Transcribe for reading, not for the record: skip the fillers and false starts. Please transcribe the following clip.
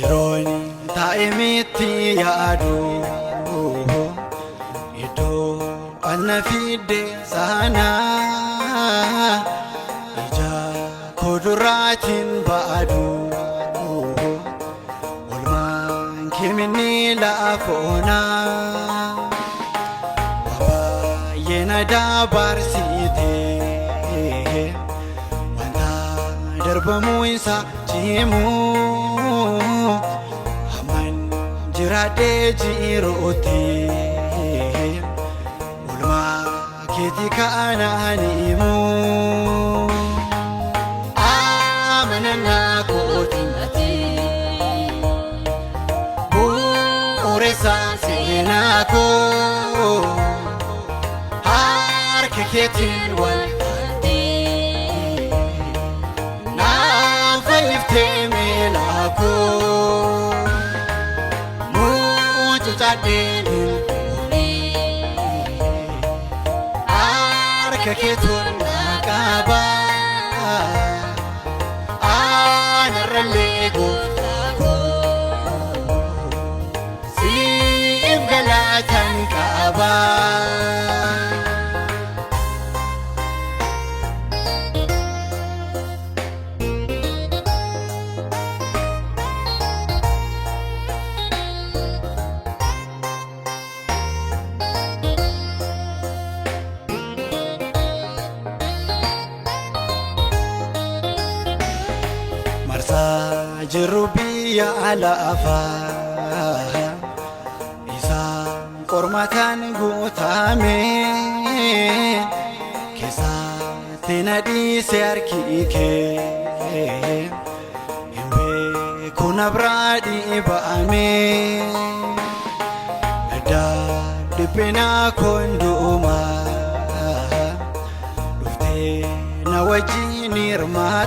yeroon taa'ee miti yaadu iddoo anna fidde sana ija kuduraatiin baadu olmaan keminni laafoona wabaayee na dabarsite wanta darbamuu isa cimu hamman jiraadhee jiruutti olmaa keetii kaanaan himu amanannaa kootii bu'uureessa seenaa koo harka keetiin wal qabdee naaf fayyiftee miila koo mucucaadhee harka keetiin na qaba anarrallee gooftaa koo siif galatan qaba. Marsaa jiru biyya alafaa isaan qormataan guutame keessatti na dhiise harki kee hin beeku na biraa dhiibame dhiphina koondumaa dhuftee na wajjin hirmaatte.